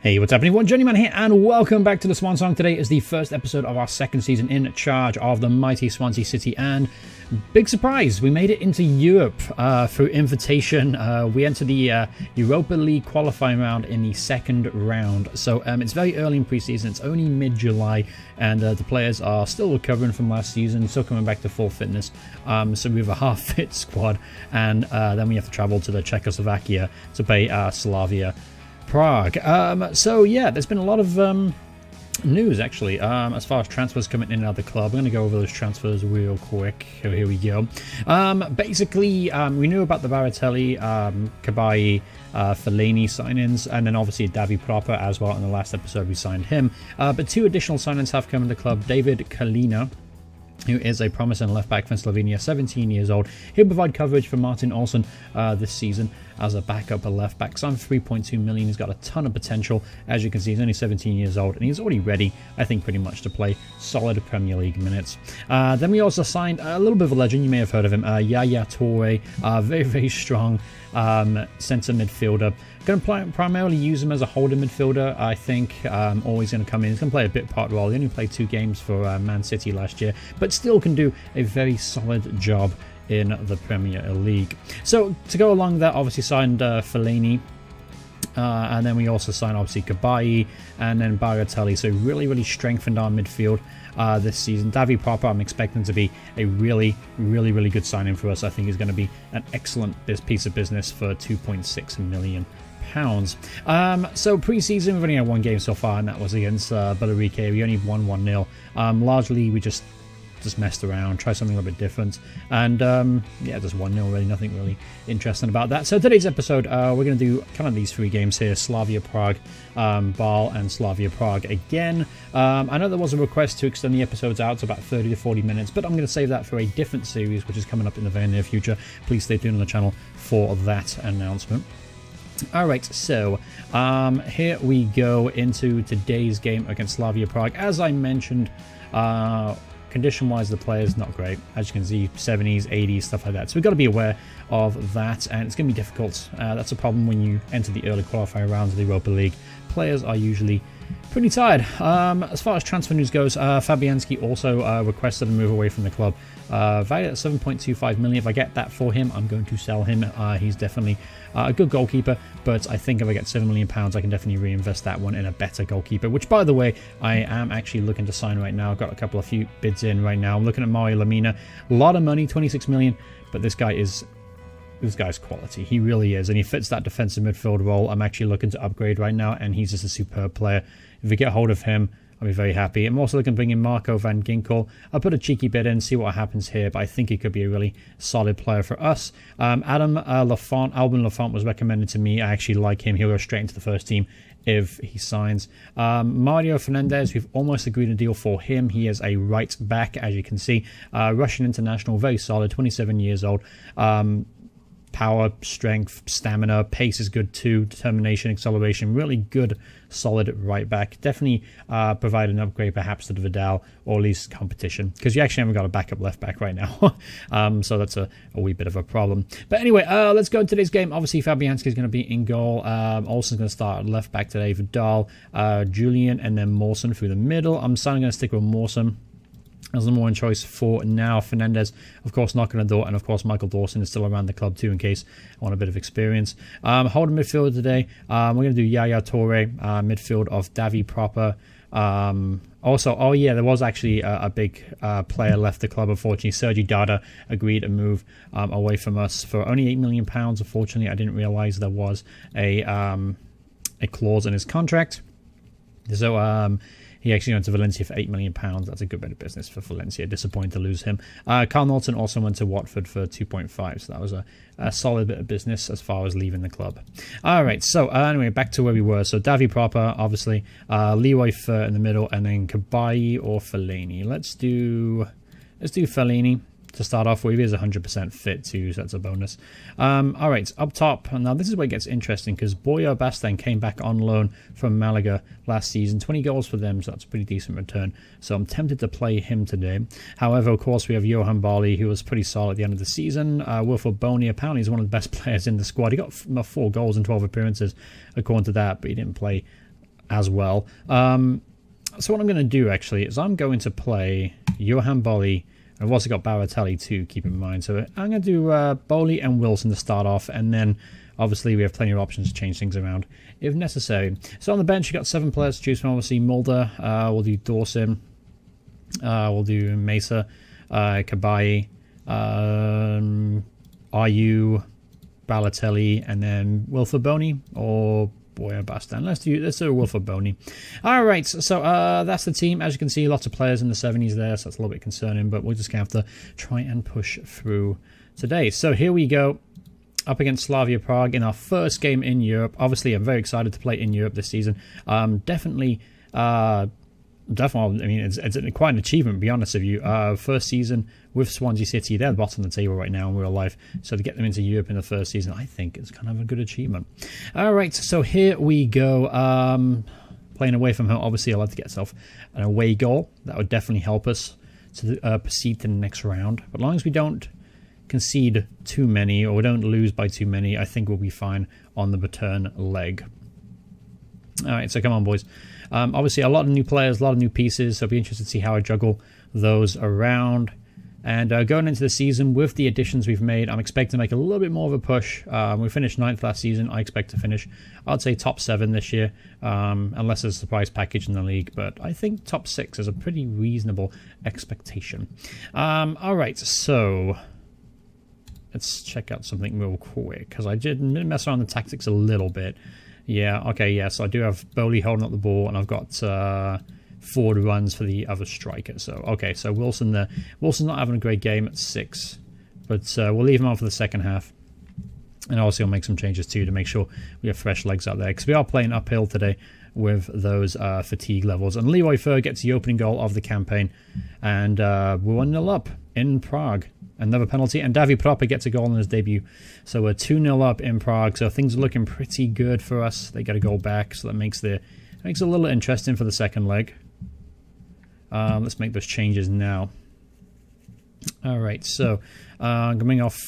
Hey, what's happening everyone? Journeyman here, and welcome back to the Swan Song. Today is the first episode of our second season in charge of the Mighty Swansea City, and big surprise, we made it into Europe through invitation. We entered the Europa League qualifying round in the second round, so it's very early in pre-season. It's only mid-July, and the players are still recovering from last season, still coming back to full fitness, so we have a half-fit squad, and then we have to travel to the Czechoslovakia to play Slavia Prague. So yeah, there's been a lot of news actually as far as transfers coming in and out of the club. I'm going to go over those transfers real quick. Here we go. Basically, we knew about the Baratelli, Kabai, Fellaini sign-ins, and then obviously Davi Proper as well. In the last episode we signed him, but two additional sign-ins have come in the club. David Kalina, who is a promising left-back from Slovenia, 17 years old. He'll provide coverage for Martin Olsen this season as a backup left-back. Signed for 3.2 million. He's got a ton of potential. As you can see, he's only 17 years old, and he's already ready, I think, pretty much to play solid Premier League minutes. Then we also signed a little bit of a legend. You may have heard of him, Yaya Toure. Very, very strong centre midfielder. Going to primarily use him as a holding midfielder, I think. Always going to come in. He's going to play a bit part role. He only played 2 games for Man City last year, but still can do a very solid job in the Premier League. So to go along that, obviously signed Fellaini, and then we also signed obviously Kabai and then Baratelli. So really, really strengthened our midfield this season. Davi Proper, I'm expecting to be a really good signing for us. I think he's going to be an excellent piece of business for £2.6 million. So pre-season, we've only had 1 game so far, and that was against Bellerique. We only won 1-0. Largely, we just messed around, try something a little bit different, and yeah, just 1-0 really, nothing really interesting about that. So today's episode, we're going to do kind of these 3 games here: Slavia Prague, Bal, and Slavia Prague again. I know there was a request to extend the episodes out to about 30 to 40 minutes, but I'm going to save that for a different series which is coming up in the very near future. Please stay tuned on the channel for that announcement. Alright, so here we go into today's game against Slavia Prague. As I mentioned, condition-wise, the player's not great. As you can see, 70s, 80s, stuff like that. So we've got to be aware of that, and it's going to be difficult. That's a problem when you enter the early qualifying rounds of the Europa League. Players are usually pretty tired. As far as transfer news goes, Fabianski also requested a move away from the club. Valued at 7.25 million. If I get that for him, I'm going to sell him. He's definitely a good goalkeeper, but I think if I get £7 million, I can definitely reinvest that one in a better goalkeeper, which, by the way, I am actually looking to sign right now. I've got a few bids in right now. I'm looking at Mare Lamina. A lot of money, 26 million, but this guy's quality. He really is, and he fits that defensive midfield role. I'm actually looking to upgrade right now, and he's just a superb player. If we get hold of him, I'll be very happy. I'm also looking to bring in Marco van Ginkel. I'll put a cheeky bid in, see what happens here, but I think he could be a really solid player for us. Albin Lafont was recommended to me. I actually like him. He'll go straight into the first team if he signs. Mario Fernandez, we've almost agreed a deal for him. He is a right back, as you can see. Russian international, very solid, 27 years old. Power, strength, stamina, pace is good too, determination, acceleration, really good, solid right back. Definitely provide an upgrade perhaps to the Vidal, or at least competition, because you actually haven't got a backup left back right now. So that's a wee bit of a problem. But anyway, let's go to today's game. Obviously, Fabianski is going to be in goal. Olsen's going to start at left back today. Vidal, Julian, and then Mawson through the middle. I'm starting going to stick with Mawson as the more in choice for now. Fernandez, of course, knocking on the door, and of course Michael Dawson is still around the club too in case I want a bit of experience. Holding midfielder today, we're going to do Yaya Toure, midfield of Davi Proper. Also, oh yeah, there was actually a big player left the club, unfortunately. Sergi Dada agreed to move away from us for only £8 million. Unfortunately, I didn't realise there was a clause in his contract. So he actually went to Valencia for £8 million. That's a good bit of business for Valencia. Disappointed to lose him. Carl Norton also went to Watford for 2.5, so that was a solid bit of business as far as leaving the club. Alright, so anyway, back to where we were. So Davi Proper, obviously, Leroy Fer in the middle, and then Kabai or Fellaini. Let's do Fellaini to start off with. He is 100% fit too, so that's a bonus. Alright, up top, now this is where it gets interesting, because Boyo Bastan came back on loan from Malaga last season. 20 goals for them, so that's a pretty decent return. So I'm tempted to play him today. However, of course, we have Johan Bali, who was pretty solid at the end of the season. Wilfred Boney, apparently he's one of the best players in the squad. He got 4 goals in 12 appearances, according to that, but he didn't play as well. So what I'm going to do, actually, is I'm going to play Johan Bolly. I've also got Baratelli too, keep in mind. So I'm going to do Bolly and Wilson to start off, and then obviously we have plenty of options to change things around if necessary. So on the bench, you've got 7 players to choose from. Obviously, Mulder, we'll do Dawson, we'll do Mesa, Kabai, RU, Baratelli, and then Wilfred Boney, or Boya Bastan. Let's do Wilfred Boney. Alright, so that's the team. As you can see, lots of players in the 70s there, so that's a little bit concerning, but we're just going to have to try and push through today. So here we go, up against Slavia Prague in our first game in Europe. Obviously, I'm very excited to play in Europe this season. Definitely, I mean, it's quite an achievement, to be honest with you. First season with Swansea City, they're the bottom of the table right now in real life. So to get them into Europe in the first season, I think it's kind of a good achievement. All right, so here we go. Playing away from home, obviously, I'll have to get myself an away goal. That would definitely help us to proceed to the next round. But as long as we don't concede too many, or we don't lose by too many, I think we'll be fine on the return leg. All right, so come on, boys. Obviously, a lot of new players, a lot of new pieces, so I'll be interested to see how I juggle those around. And going into the season, with the additions we've made, I'm expecting to make a little bit more of a push. We finished 9th last season. I expect to finish, I'd say, top 7 this year, unless there's a surprise package in the league. But I think top 6 is a pretty reasonable expectation. All right, so let's check out something real quick, because I did mess around the tactics a little bit. Yeah, okay, yeah, so I do have Bowley holding up the ball, and I've got forward runs for the other striker. So, okay, so Wilson there. Wilson's not having a great game at 6, but we'll leave him on for the second half. And obviously I'll make some changes too to make sure we have fresh legs out there, because we are playing uphill today with those fatigue levels. And Leroy Fer gets the opening goal of the campaign, and we're 1-0 up in Prague. Another penalty, and Davy Proper gets a goal in his debut. So we're 2-0 up in Prague, so things are looking pretty good for us. They get a goal back, so that makes it a little interesting for the second leg. Let's make those changes now. Alright, so I'm going to bring off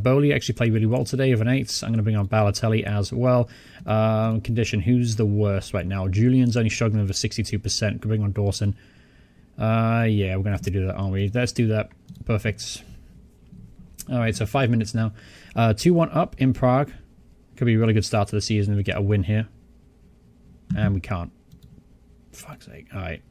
Bowley. Actually played really well today with an 8. I'm going to bring on Baratelli as well. Condition, who's the worst right now? Julian's only struggling with a 62%. Can bring on Dawson. Yeah, we're going to have to do that, aren't we? Let's do that. Perfect. Alright, so 5 minutes now. 2-1 up in Prague. Could be a really good start to the season if we get a win here. And we can't. Fuck's sake. Alright.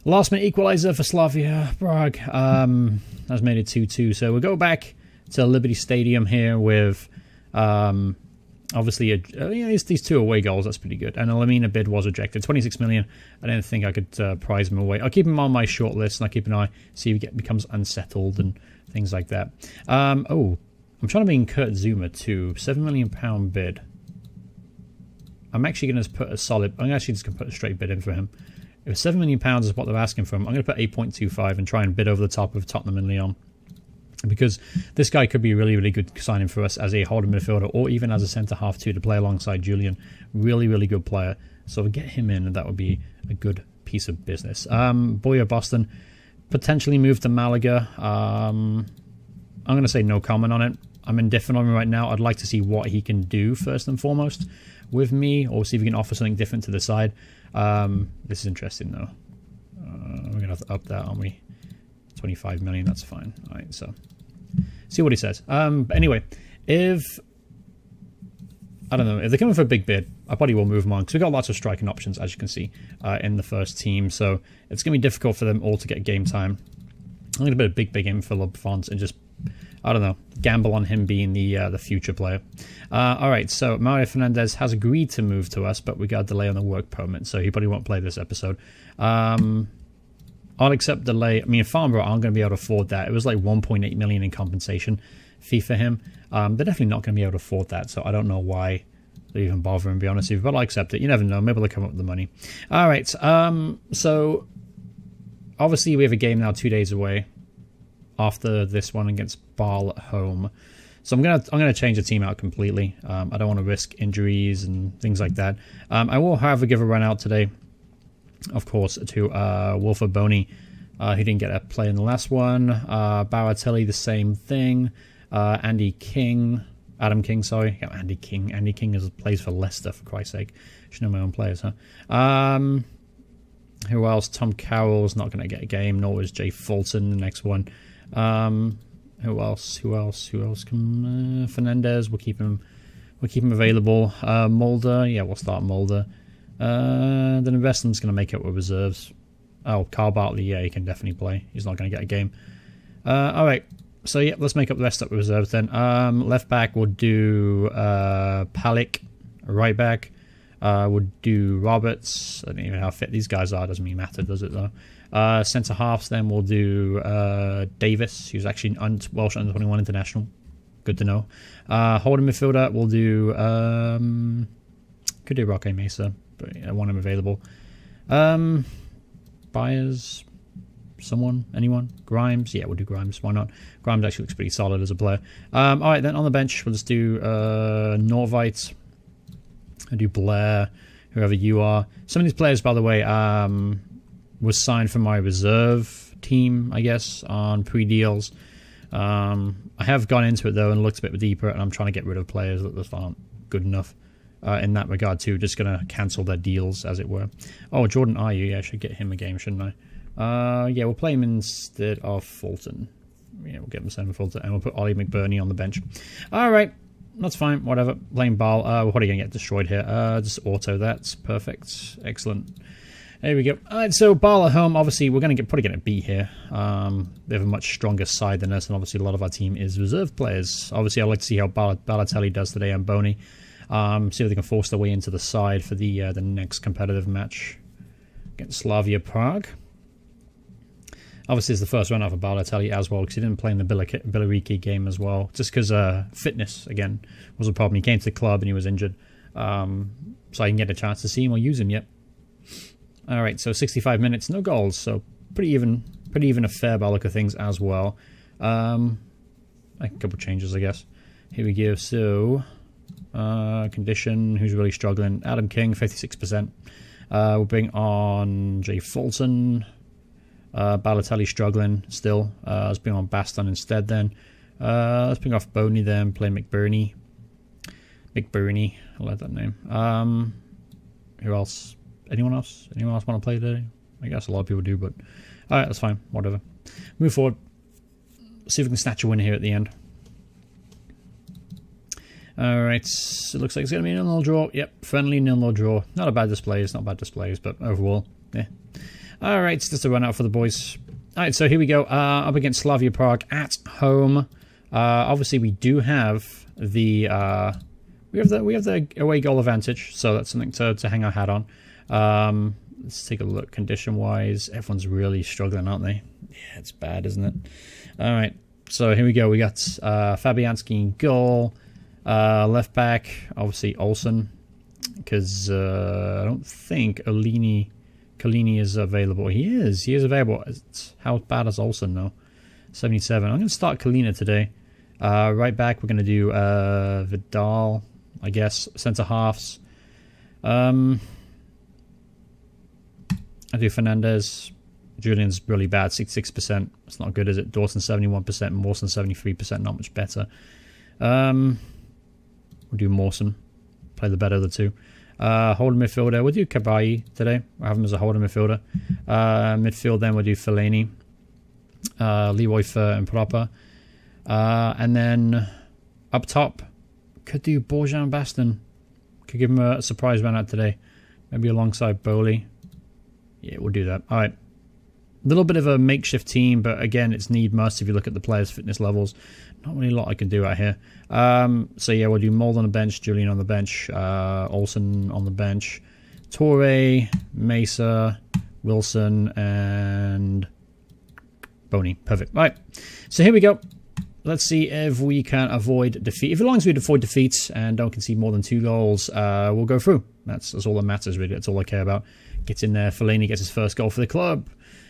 Last minute equaliser for Slavia Prague. That's made it 2-2. So we'll go back to Liberty Stadium here with obviously these 2 away goals. That's pretty good. And a Lamina bid was rejected. 26 million. I didn't think I could prize him away. I'll keep him on my short list, and I'll keep an eye, see if he becomes unsettled and things like that. Oh, I'm trying to bring Kurt Zuma too. £7 million bid. I'm actually going to put a solid... I'm actually just going to put a straight bid in for him. If £7 million is what they're asking for him, I'm going to put 8.25 and try and bid over the top of Tottenham and Lyon. Because this guy could be a really, really good signing for us as a holding midfielder, or even as a centre-half too, to play alongside Julian. Really, really good player. So if we get him in, that would be a good piece of business. Boya Boston, potentially move to Malaga. I'm going to say no comment on it. I'm indifferent on him right now. I'd like to see what he can do first and foremost with me, or see if we can offer something different to the side. This is interesting though. We're going to have to up that, aren't we? 25 million, that's fine. Alright, so see what he says. But anyway, if I don't know, if they're coming for a big bid, I probably will move them on, because we've got lots of striking options, as you can see, in the first team. So it's going to be difficult for them all to get game time. I'm going to put a big in for Font and just, I don't know, gamble on him being the future player. Alright, so Mario Fernandez has agreed to move to us, but we got a delay on the work permit, so he probably won't play this episode. I'll accept delay. I mean, Farnborough aren't going to be able to afford that. It was like 1.8 million in compensation fee for him. They're definitely not going to be able to afford that, so I don't know why they even bother, and be honest with you, but I'll accept it. You never know. Maybe they'll come up with the money. Alright, so obviously we have a game now 2 days away after this one against Bâle at home. So I'm gonna change the team out completely. I don't want to risk injuries and things like that. I will, however, give a run out today, of course, to Wilfred Boney, who didn't get a play in the last one. Baratelli, the same thing. Andy King. Adam King, sorry. Yeah, Andy King. Andy King plays for Leicester, for Christ's sake. Should know my own players, huh? Who else? Tom Carroll's not going to get a game, nor is Jay Fulton, the next one. Who else? Fernandez, we'll keep him available. Mulder, yeah, we'll start Mulder. Then Weston's going to make it with reserves. Oh, Carl Bartley, yeah, he can definitely play. He's not going to get a game. Alright, so yeah, let's make up the rest up with reserves then. Left back, we'll do Palick. Right back, we'll do Roberts. I don't even know how fit these guys are, doesn't really matter, does it though? Centre halves, then we'll do Davis, who's actually Welsh under 21 international. Good to know. Holding midfielder, we'll do could do Roque Mesa, but I want him available. Byers, anyone? Grimes, yeah, we'll do Grimes. Why not? Grimes actually looks pretty solid as a player. All right, then on the bench, we'll just do Norvite. I'll do Blair, whoever you are. Some of these players, by the way, was signed from my reserve team, I guess, on pre-deals. I have gone into it though and looked a bit deeper, and I'm trying to get rid of players that just aren't good enough in that regard too. Just gonna cancel their deals, as it were. Oh, Jordan Ayew, yeah, I should get him a game, shouldn't I? Yeah, we'll play him instead of Fulton. Yeah, we'll get him instead of Fulton, and we'll put Ollie McBurney on the bench. All right, that's fine. Whatever. Playing Ball. We're probably gonna get destroyed here. Just auto. That's perfect. Excellent. There we go. Alright, so Ball at home, obviously we're going to probably get a B here. They have a much stronger side than us, and obviously a lot of our team is reserve players. Obviously I'd like to see how Balotelli does today and Boney. See if they can force their way into the side for the next competitive match against Slavia Prague. Obviously it's the first run out for Balotelli as well, because he didn't play in the Billericay game as well. Just because fitness, again, was a problem. He came to the club and he was injured. So I can get a chance to see him or use him yet. Alright, so 65 minutes, no goals, so pretty even affair by the look of things as well. A couple changes, I guess. Here we go, so condition, who's really struggling? Adam King, 56%. We'll bring on Jay Fulton. Balotelli struggling still. Let's bring on Baston instead then. Let's bring off Boney then, play McBurney. I like that name. Who else? Anyone else? Anyone else want to play today? I guess a lot of people do, but alright, that's fine. Whatever. Move forward. See if we can snatch a win here at the end. Alright, it looks like it's going to be a 0-0 draw. Yep, friendly 0-0 draw. Not a bad displays, not bad displays, but overall, yeah. Alright, it's just a run out for the boys. Alright, so here we go. Up against Slavia Prague at home. Obviously, we do have the we have the away goal advantage, so that's something to hang our hat on. Let's take a look. Condition wise, everyone's really struggling, aren't they? Yeah, it's bad, isn't it? All right, so here we go. We got Fabianski in goal. Left back, obviously Olsen, because I don't think Kalini is available. He is available. How bad is Olsen though? 77. I'm going to start Kalina today. Right back, we're going to do Vidal, I guess. Centre halves. I do Fernandez. Julian's really bad, 66%. It's not good, is it? Dawson 71%, Mawson 73%, not much better. We'll do Mawson. Play the better of the two. Holding midfielder, we'll do Kabai today. We'll have him as a holding midfielder. Midfield, then we'll do Fellaini, Leroy Fer and Proper. And then up top, could do Borjan Baston. Could give him a surprise run out today. Maybe alongside Bowley. Yeah, we'll do that. Alright. A little bit of a makeshift team, but again, it's need must if you look at the players' fitness levels. Not really a lot I can do out here. So yeah, we'll do Mold on the bench, Julian on the bench, Olsen on the bench, Torre, Mesa, Wilson, and Boney. Perfect. Right. So here we go. Let's see if we can avoid defeat. If as long as we avoid defeats and don't concede more than 2 goals, we'll go through. That's all that matters, really. That's all I care about. Gets in there. Fellaini gets his first goal for the club.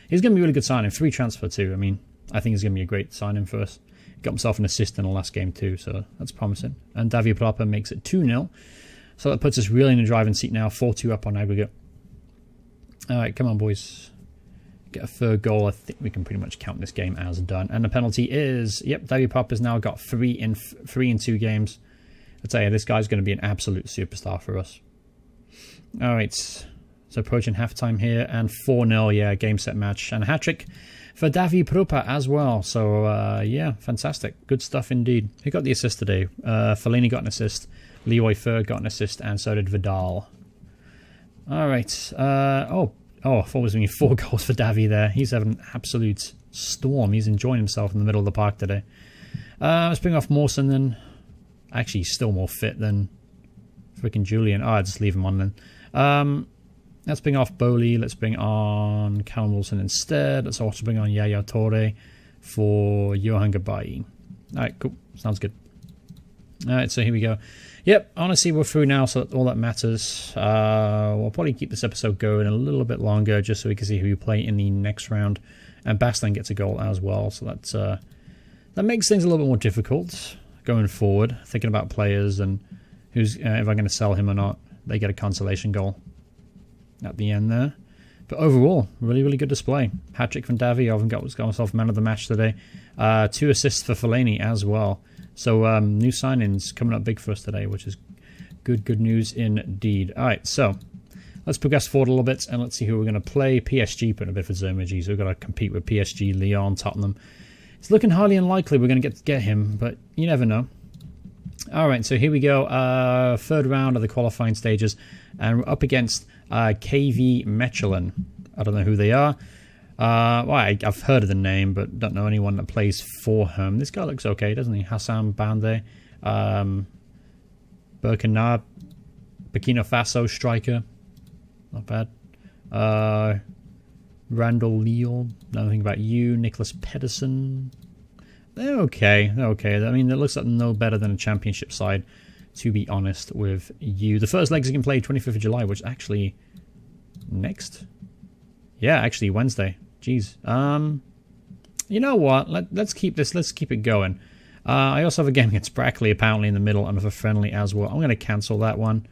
He's going to be a really good signing. Free transfer too. I mean, I think he's going to be a great signing for us. Got himself an assist in the last game too, so that's promising. And Davia Proper makes it 2-0. So that puts us really in the driving seat now. 4-2 up on aggregate. Alright, come on, boys. Get a third goal. I think we can pretty much count this game as done. And the penalty is, yep, Davia Proper's now got 3 in 2 games. I tell you, this guy's going to be an absolute superstar for us. All right, so approaching halftime here, and 4-0, yeah, game set match, and a hat-trick for Davi Prupa as well. So, yeah, fantastic. Good stuff indeed. Who got the assist today? Fellaini got an assist, Leroy Fer got an assist, and so did Vidal. All right. Oh, I thought it was only 4 goals for Davi there. He's having an absolute storm. He's enjoying himself in the middle of the park today. Let's bring off Mawson then. Actually, he's still more fit than freaking Julian. Oh, I'll just leave him on then. Let's bring off Bowley. Let's bring on Callum Wilson instead. Let's also bring on Yaya Toure for Johan Gabai. Alright, cool. Sounds good. Alright, so here we go. Yep, honestly, we're through now, so all that matters. We'll probably keep this episode going a little bit longer just so we can see who we play in the next round. And Baston gets a goal as well, so that makes things a little bit more difficult going forward. Thinking about players and who's if I'm going to sell him or not. They get a consolation goal at the end there. But overall, really, really good display. Hat-trick from Davi. I got himself man of the match today. 2 assists for Fellaini as well. So new signings coming up big for us today, which is good news indeed. All right, so let's progress forward a little bit and let's see who we're going to play. PSG putting a bit for Zermaji, so we've got to compete with PSG, Lyon, Tottenham. It's looking highly unlikely we're going to get him, but you never know. All right, so here we go. 3rd round of the qualifying stages, and we're up against KV Mechelen. I don't know who they are. Well, I've heard of the name, but don't know anyone that plays for him. This guy looks okay, doesn't he? Hassan Bande. Burkina Faso striker. Not bad. Randall Leal. Nothing about you. Nicholas Pedersen. They're okay. They're okay. I mean, it looks like no better than a championship side, to be honest with you. The first legs can play 25th of July, which actually next? Yeah, actually Wednesday. Jeez. You know what? Let's keep this. Let's keep it going. I also have a game against Brackley apparently in the middle and of a friendly as well. I'm going to cancel that one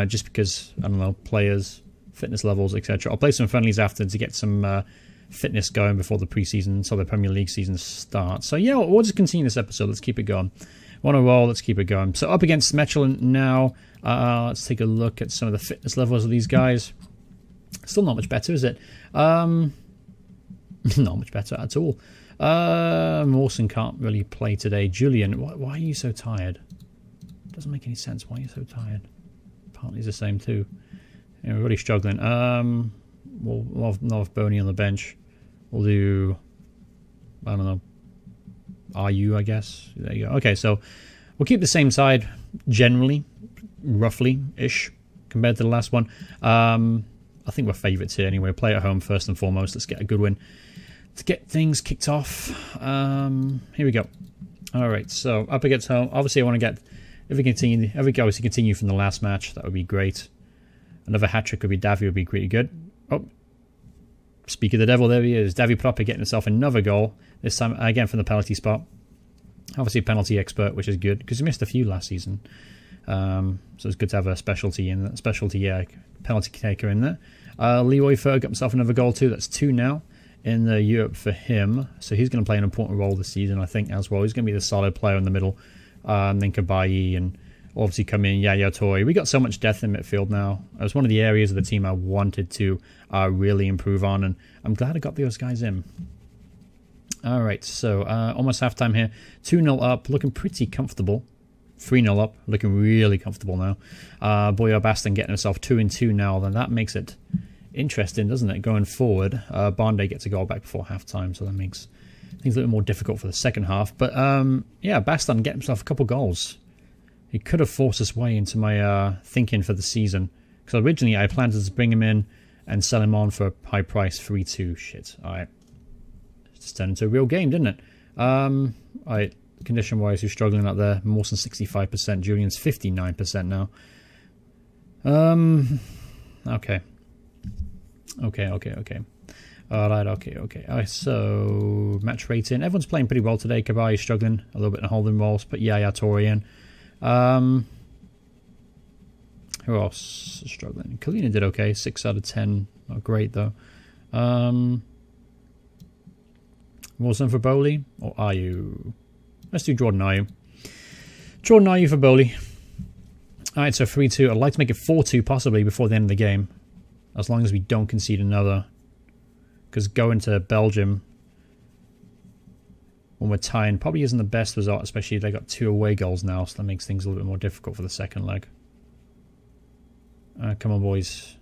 just because, I don't know, players, fitness levels, etc. I'll play some friendlies after to get some fitness going before the preseason, so the Premier League season starts. So yeah, we'll just continue this episode. Let's keep it going. Want to roll? Let's keep it going. So up against Mechelen now. Let's take a look at some of the fitness levels of these guys. Still not much better, is it? Not much better at all. Mawson can't really play today. Julian, why are you so tired? Doesn't make any sense. Why are you so tired? Partly's the same too. Yeah, we're really struggling. We'll have Boney on the bench. We'll do, I don't know, RU, I guess. There you go. Okay, so we'll keep the same side generally, roughly-ish, compared to the last one. I think we're favourites here anyway. Play at home first and foremost. Let's get a good win to get things kicked off. Here we go. All right, so up against home. Obviously, I want to get, if we continue from the last match, that would be great. Another hat-trick would be Davi, would be pretty good. Oh, speak of the devil, there he is. Davi Proper getting himself another goal. This time, again, from the penalty spot. Obviously, penalty expert, which is good, because he missed a few last season. So it's good to have a specialty penalty taker in there. Leroy Fer got himself another goal too. That's 2 now in the Europe for him. So he's going to play an important role this season, I think, as well. He's going to be the solid player in the middle. Then Kabayi and obviously come in Yaya Toure. We got so much depth in midfield now. It was one of the areas of the team I wanted to really improve on, and I'm glad I got those guys in. All right, so almost halftime here. 2-0 up, looking pretty comfortable. 3-0 up, looking really comfortable now. Boyo Baston getting himself 2-2 now. Then that makes it interesting, doesn't it, going forward? Bande gets a goal back before halftime, so that makes things a little more difficult for the second half. But yeah, Baston getting himself a couple goals. He could have forced his way into my thinking for the season. Because originally I planned to bring him in and sell him on for a high price, 3-2. Shit, alright. It just turned into a real game, didn't it? Alright, condition-wise, who's struggling out there? Mawson 65%, Julian's 59% now. Okay. Alright, okay. Alright, so match rating. Everyone's playing pretty well today. Kabai's struggling a little bit in holding roles, but Yaya Toure in. Who else is struggling? Kalina did okay, 6 out of 10. Not great though. Wilson for Bowley, or are you? Let's do Jordan Ayew. Jordan Ayew for Bowley. Alright, so 3-2. I'd like to make it 4-2 possibly before the end of the game. As long as we don't concede another. Because going to Belgium when we're tying probably isn't the best result, especially if they got 2 away goals now, so that makes things a little bit more difficult for the second leg. Come on, boys.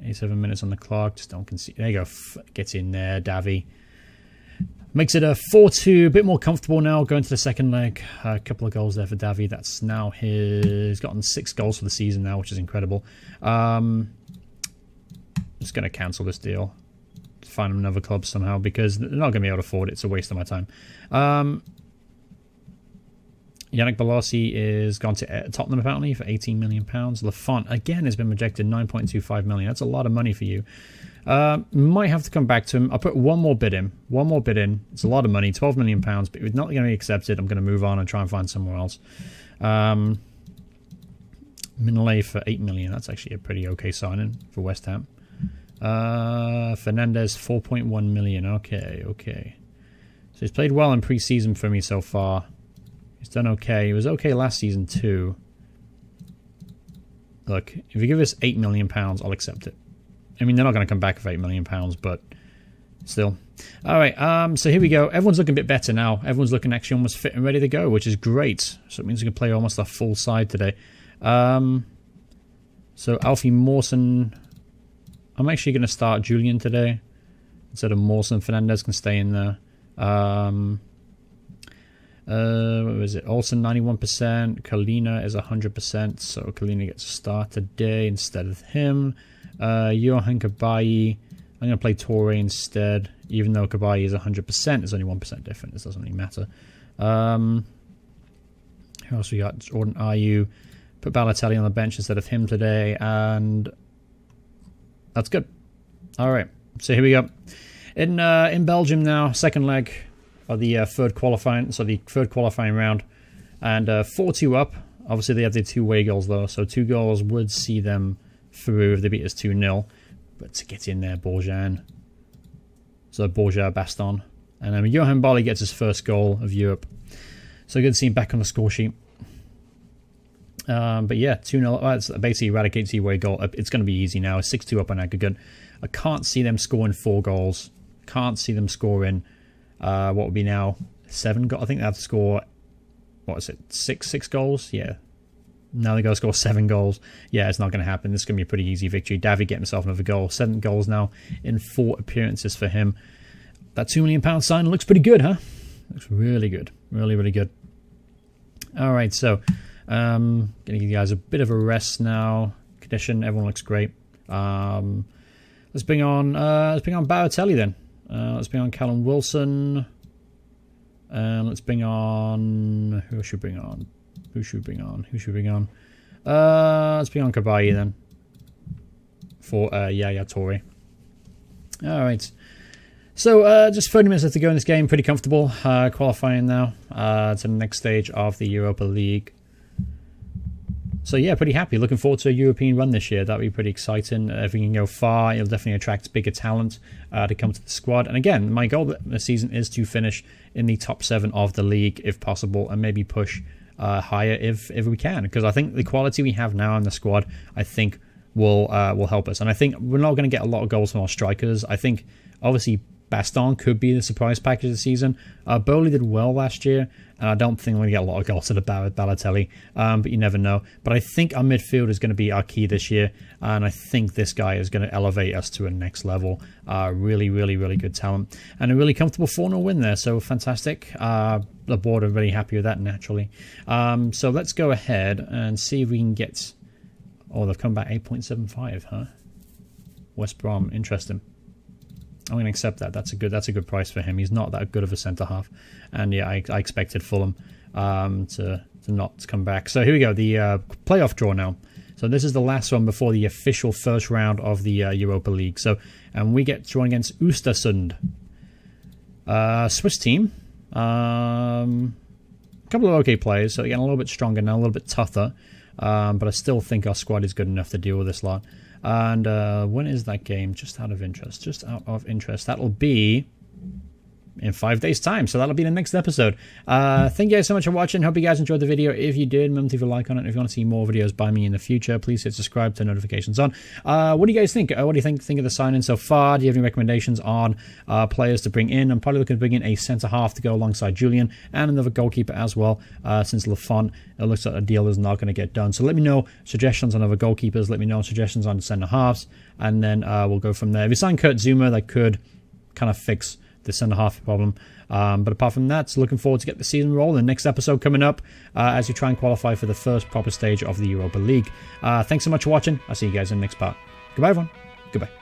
87 minutes on the clock. Just don't concede. There you go. Gets in there, Davy. Makes it a 4-2, a bit more comfortable now going to the second leg. A couple of goals there for Davy. That's now he's gotten 6 goals for the season now, which is incredible. Just going to cancel this deal. Find another club somehow because they're not going to be able to afford it. It's a waste of my time. Yannick Bolasie is gone to Tottenham apparently for £18 million. Lafont again has been rejected, 9.25 million. That's a lot of money for you. Might have to come back to him. I'll put one more bid in. One more bid in. It's a lot of money, £12 million, but if it's not going to be accepted, I'm going to move on and try and find somewhere else. Mignolet for £8 million. That's actually a pretty okay signing for West Ham. Fernandez 4.1 million. Okay, okay. So he's played well in pre-season for me so far. He's done okay. He was okay last season too. Look, if you give us £8 million, I'll accept it. I mean, they're not going to come back with £8 million, but still. All right, so here we go. Everyone's looking a bit better now. Everyone's looking actually almost fit and ready to go, which is great. So it means we can play almost a full side today. So Alfie Mawson. I'm actually going to start Julian today instead of Mawson. Fernandez can stay in there. What was it? Olsen 91%. Kalina is 100%. So Kalina gets a start today instead of him. Johan Kabayi. I'm going to play Torre instead. Even though Kabayi is 100%, it's only 1% different. This doesn't really matter. Who else we got? Jordan Ayew. Put Balotelli on the bench instead of him today. And that's good. All right. So here we go. In Belgium now, second leg of the third qualifying round, and 4-2 up. Obviously, they have their 2 away goals though, so 2 goals would see them through if they beat us 2-0. But to get in there, Bourgean. So Bourgeat, Baston, and then Johan Barley gets his first goal of Europe. So good to see him back on the score sheet. But yeah, 2-0. That's basically eradicates the away goal. It's going to be easy now. 6-2 up on aggregate. I can't see them scoring 4 goals. Can't see them scoring. What would be now 7 goals? I think they have to score. What is it? 6 goals? Yeah. Now they got to score 7 goals. Yeah, it's not going to happen. This is going to be a pretty easy victory. Davy getting himself another goal. 7 goals now in 4 appearances for him. That £2 million sign looks pretty good, huh? Looks really good. Really, really good. All right, so gonna give you guys a bit of a rest now. Condition, everyone looks great. Let's bring on Balotelli then. Let's bring on Callum Wilson. Let's bring on who should we bring on? Let's bring on Kabayi then. For Yaya Toure. Alright. So just 30 minutes left to go in this game, pretty comfortable. Qualifying now to the next stage of the Europa League. So yeah, pretty happy. Looking forward to a European run this year. That'll be pretty exciting. If we can go far, it'll definitely attract bigger talent to come to the squad. And again, my goal this season is to finish in the top 7 of the league if possible, and maybe push higher if we can. Because I think the quality we have now in the squad, I think will help us. And I think we're not going to get a lot of goals from our strikers. I think obviously Baston could be the surprise package of the season. Bowley did well last year, and I don't think we're going to get a lot of goals to the Balotelli, but you never know. But I think our midfield is going to be our key this year, and I think this guy is going to elevate us to a next level. Really, really, really good talent, and a really comfortable 4-0 win there, so fantastic. The board are really happy with that, naturally. So let's go ahead and see if we can get... Oh, they've come back 8.75, huh? West Brom, interesting. I'm going to accept that. That's a good price for him. He's not that good of a centre half, and yeah, I expected Fulham to not come back. So here we go, the playoff draw now. So this is the last one before the official first round of the Europa League. So and we get drawn against Östersund, Swiss team. A couple of okay players, so again a little bit stronger now, a little bit tougher, but I still think our squad is good enough to deal with this lot. And when is that game? Just out of interest. That'll be in 5 days time, so that'll be the next episode. Thank you guys so much for watching. Hope you guys enjoyed the video. If you did, remember to leave a like on it. If you want to see more videos by me in the future, please hit subscribe, turn notifications on. What do you guys think? What do you think of the sign-in so far? Do you have any recommendations on players to bring in? I'm probably looking to bring in a centre-half to go alongside Julian, and another goalkeeper as well, since Lafont, it looks like the deal is not going to get done. So let me know suggestions on other goalkeepers, let me know suggestions on centre-halves, and then we'll go from there. If you sign Kurt Zuma, that could kind of fix the centre-half problem. But apart from that, looking forward to get the season rolling. Next episode coming up as we try and qualify for the first proper stage of the Europa League. Thanks so much for watching. I'll see you guys in the next part. Goodbye, everyone. Goodbye.